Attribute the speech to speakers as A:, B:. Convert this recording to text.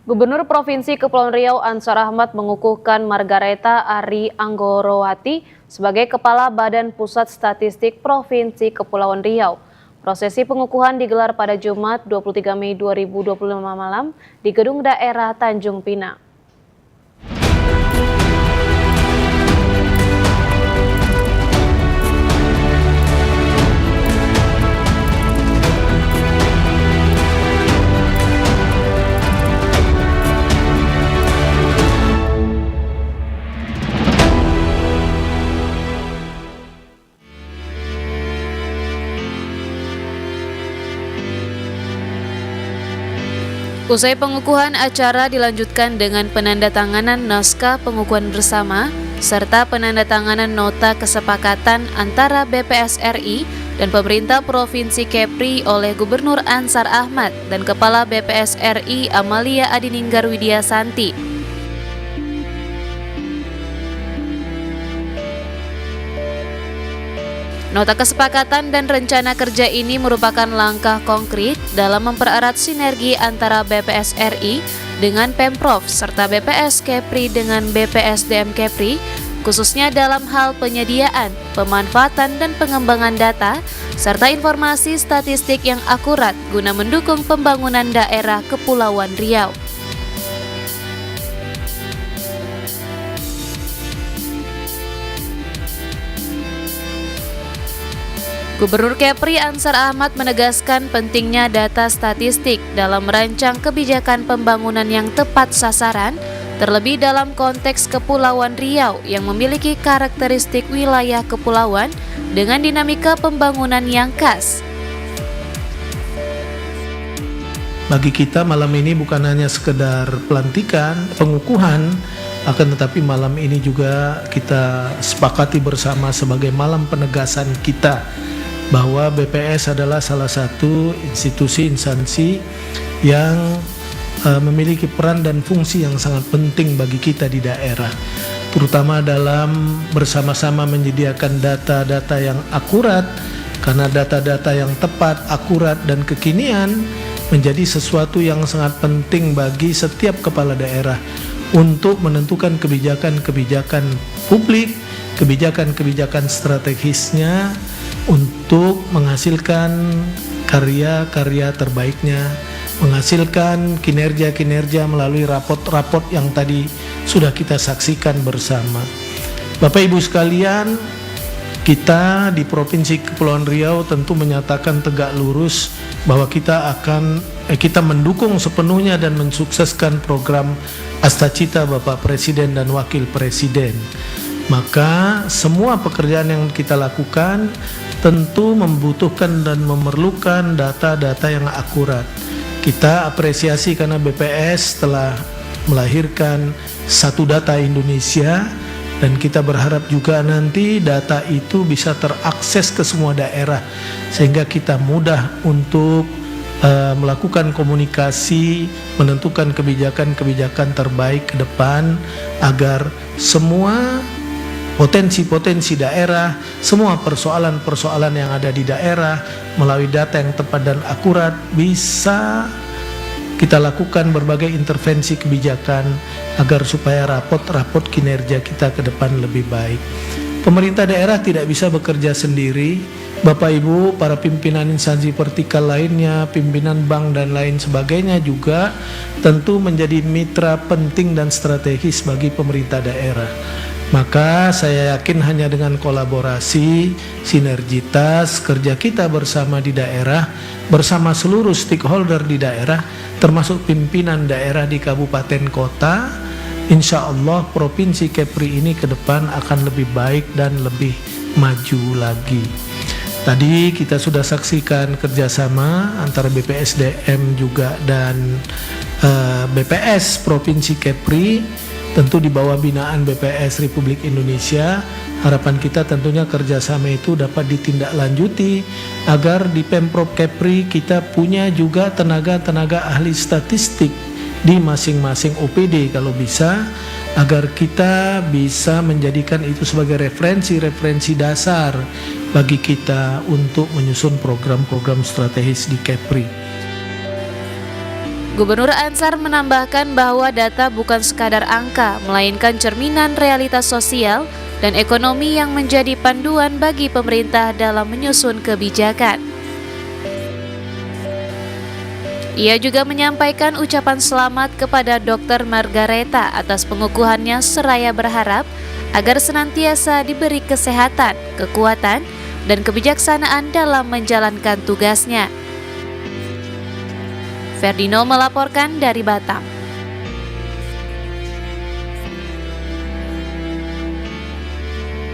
A: Gubernur Provinsi Kepulauan Riau Ansar Ahmad mengukuhkan Margareta Ari Anggorowati sebagai Kepala Badan Pusat Statistik Provinsi Kepulauan Riau. Prosesi pengukuhan digelar pada Jumat 23 Mei 2025 malam di Gedung Daerah Tanjung Pinang. Usai pengukuhan, acara dilanjutkan dengan penandatanganan naskah pengukuhan bersama serta penandatanganan nota kesepakatan antara BPS RI dan pemerintah Provinsi Kepri oleh Gubernur Ansar Ahmad dan Kepala BPS RI Amalia Adininggar Widiasanti. Nota kesepakatan dan rencana kerja ini merupakan langkah konkret dalam mempererat sinergi antara BPS RI dengan Pemprov serta BPS Kepri dengan BPSDM Kepri, khususnya dalam hal penyediaan, pemanfaatan dan pengembangan data, serta informasi statistik yang akurat guna mendukung pembangunan daerah Kepulauan Riau. Gubernur Kepri Ansar Ahmad menegaskan pentingnya data statistik dalam merancang kebijakan pembangunan yang tepat sasaran, terlebih dalam konteks Kepulauan Riau yang memiliki karakteristik wilayah kepulauan dengan dinamika pembangunan yang khas.
B: Bagi kita malam ini bukan hanya sekedar pelantikan, pengukuhan, akan tetapi malam ini juga kita sepakati bersama sebagai malam penegasan kita bahwa BPS adalah salah satu institusi instansi yang memiliki peran dan fungsi yang sangat penting bagi kita di daerah, terutama dalam bersama-sama menyediakan data-data yang akurat, karena data-data yang tepat, akurat, dan kekinian menjadi sesuatu yang sangat penting bagi setiap kepala daerah untuk menentukan kebijakan-kebijakan publik, kebijakan-kebijakan strategisnya untuk menghasilkan karya-karya terbaiknya, menghasilkan kinerja-kinerja melalui raport-raport yang tadi sudah kita saksikan bersama. Bapak Ibu sekalian, kita di Provinsi Kepulauan Riau tentu menyatakan tegak lurus bahwa kita mendukung sepenuhnya dan mensukseskan program Astacita Bapak Presiden dan Wakil Presiden. Maka semua pekerjaan yang kita lakukan tentu membutuhkan dan memerlukan data-data yang akurat. Kita apresiasi karena BPS telah melahirkan satu data Indonesia, dan kita berharap juga nanti data itu bisa terakses ke semua daerah sehingga kita mudah untuk melakukan komunikasi, menentukan kebijakan-kebijakan terbaik ke depan agar semua potensi-potensi daerah, semua persoalan-persoalan yang ada di daerah melalui data yang tepat dan akurat bisa kita lakukan berbagai intervensi kebijakan agar supaya raport kinerja kita ke depan lebih baik. Pemerintah daerah tidak bisa bekerja sendiri. Bapak Ibu, para pimpinan instansi vertikal lainnya, pimpinan bank dan lain sebagainya juga tentu menjadi mitra penting dan strategis bagi pemerintah daerah. Maka saya yakin hanya dengan kolaborasi, sinergitas, kerja kita bersama di daerah, bersama seluruh stakeholder di daerah, termasuk pimpinan daerah di kabupaten kota, insya Allah Provinsi Kepri ini ke depan akan lebih baik dan lebih maju lagi. Tadi kita sudah saksikan kerjasama antara BPSDM juga dan BPS Provinsi Kepri, tentu di bawah binaan BPS Republik Indonesia. Harapan kita tentunya kerjasama itu dapat ditindaklanjuti agar di Pemprov Kepri kita punya juga tenaga-tenaga ahli statistik di masing-masing OPD kalau bisa, agar kita bisa menjadikan itu sebagai referensi dasar bagi kita untuk menyusun program-program strategis di Kepri.
A: Gubernur Ansar menambahkan bahwa data bukan sekadar angka, melainkan cerminan realitas sosial dan ekonomi yang menjadi panduan bagi pemerintah dalam menyusun kebijakan. Ia juga menyampaikan ucapan selamat kepada Dr. Margareta atas pengukuhannya seraya berharap agar senantiasa diberi kesehatan, kekuatan, dan kebijaksanaan dalam menjalankan tugasnya. Ferdino melaporkan dari Batam.